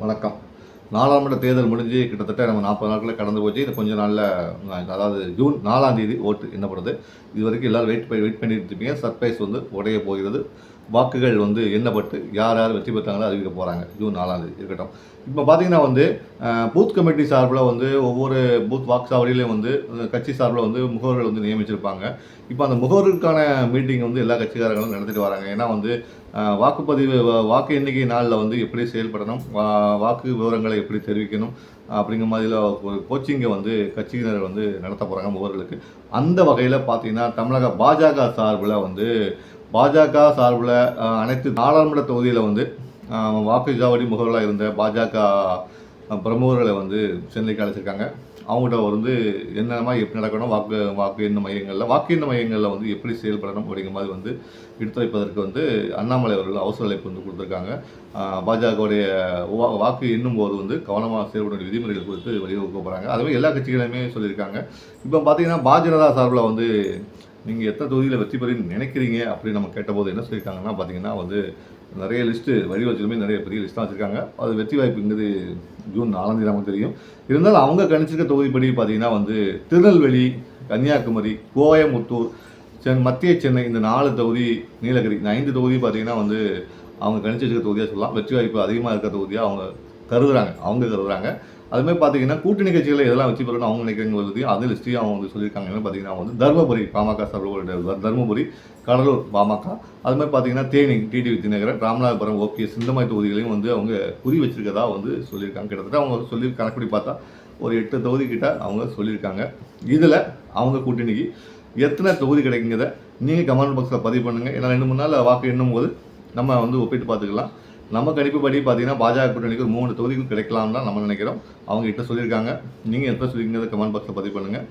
வணக்கம். நாடாளுமன்ற தேர்தல் முடிஞ்சு கிட்டத்தட்ட நம்ம 40 நாட்கள கடந்து போச்சு. இன்னும் கொஞ்ச நாள்ல அதாவது ஜூன் 4ஆம் தேதி ஓட்டு எண்ணப்படுது. இதுவரைக்கும் எல்லாரும் வெயிட் பண்ணிட்டு இருப்பீங்க. சர்ப்ரைஸ் உடையப் போகிறது. வாக்குகள் எண்ணப்பட்டு யார் யார் வெற்றி பெற்றாங்களோ அறிவிக்க போறாங்க. ஜூன் 4ஆம் தேதி இருக்கட்டும். இப்போ பார்த்தீங்கன்னா பூத் கமிட்டி சார்புல ஒவ்வொரு பூத் வாக்குச்சாவடியிலும் கட்சி சார்புல முகவர்கள் நியமிச்சிருப்பாங்க. இப்போ அந்த முகவர்களுக்கான மீட்டிங் எல்லா கட்சிக்காரங்களும் நடத்திட்டு வராங்க. ஏன்னா வாக்குப்பதிவு வாக்கு எண்ணிக்கை நாளில் எப்படி செயல்படணும், வாக்கு விவரங்களை எப்படி தெரிவிக்கணும் அப்படிங்கிற மாதிரில ஒரு கோச்சிங்கை கட்சியினர் நடத்த போகிறாங்க முகவர்களுக்கு. அந்த வகையில் பார்த்தீங்கன்னா தமிழக பாஜக சார்பில் அனைத்து நாடாளுமன்ற தொகுதியில் வாக்குச்சாவடி முகவர்களாக இருந்த பாஜக பிரமுகர்களை சென்னைக்கு அழைச்சிருக்காங்க. அவங்கள்ட்ட என்னென்ன எப்படி நடக்கணும், வாக்கு எண்ண மையங்களில் எப்படி செயல்படணும் அப்படிங்கிற மாதிரி எடுத்துரைப்பதற்கு அண்ணாமலை அவர்கள் அவசர அழைப்பு கொடுத்துருக்காங்க. பாஜகவுடைய வாக்கு எண்ணும் போது கவனமாக செயல்பட வேண்டிய விதிமுறைகள் குறித்து வழிவகுக்க போகிறாங்க. அதுவே எல்லா கட்சிகளுமே சொல்லியிருக்காங்க. இப்போ பார்த்தீங்கன்னா பாஜக சார்பில் நீங்கள் எத்தனை தொகுதியில் வெற்றி பெறுன்னு நினைக்கிறீங்க அப்படின்னு நம்ம கேட்டபோது என்ன சொல்லியிருக்காங்கன்னா பார்த்தீங்கன்னா நிறைய லிஸ்ட்டு வடிவத்திலுமே நிறைய பெரிய லிஸ்ட்டாக வச்சுருக்காங்க. அது வெற்றி வாய்ப்புங்கிறது ஜூன் 4ஆம் தேதி நமக்கு தெரியும். இருந்தாலும் அவங்க கணிச்சிருக்க தொகுதிப்படி பார்த்தீங்கன்னா திருநெல்வேலி, கன்னியாகுமரி, கோயமுத்தூர், மத்திய சென்னை இந்த 4 தொகுதி, நீலகிரி இந்த 5 தொகுதி பார்த்தீங்கன்னா அவங்க கணிச்சு வச்சுருக்க தொகுதியாக சொல்லலாம். வெற்றி வாய்ப்பு அதிகமாக இருக்க தொகுதியாக அவங்க கருதுறாங்க. அதுமாதிரி பார்த்தீங்கன்னா கூட்டணி கட்சிகளை எதெல்லாம் வெற்றி பெறணும் அவங்க நினைக்கிறாங்க. அது லிஸ்ட்டையும் அவங்க சொல்லியிருக்காங்க. என்ன பார்த்தீங்கன்னா தருமபுரி பாமக சார்பில் தருமபுரி, கடலூர் பாமக, அதுமாதிரி பார்த்தீங்கன்னா தேனி டிடிவி தினகரன், ராமநாதபுரம் ஓபிஎஸ் இந்த மாதிரி தொகுதிகளையும் அவங்க குறி வச்சிருக்கதா சொல்லியிருக்காங்க. கிட்டத்தட்ட அவங்க சொல்லி கணக்குப்படி பார்த்தா ஒரு 8 தொகுதி கிட்ட அவங்க சொல்லியிருக்காங்க. இதில் அவங்க கூட்டணிக்கு எத்தனை தொகுதி கிடைக்குங்கிறத நீங்கள் கமெண்ட் பாக்ஸில் பதிவு பண்ணுங்கள். ஏன்னா 2-3 நாள் வாக்கு எண்ணும் போது நம்ம ஒப்பிட்டு பார்த்துக்கலாம். நம்ம கணிப்புப்படி பார்த்தீங்கன்னா பாஜக கூட்டணிக்கு ஒரு 3 தொகுதிகள் கிடைக்கலாம் தான் நம்ம நினைக்கிறோம். அவங்க கிட்ட சொல்லியிருக்காங்க. நீங்கள் எத்தனை சொல்லியிருக்கிறத கமெண்ட் பாக்ஸில் பதிவு பண்ணுங்கள்.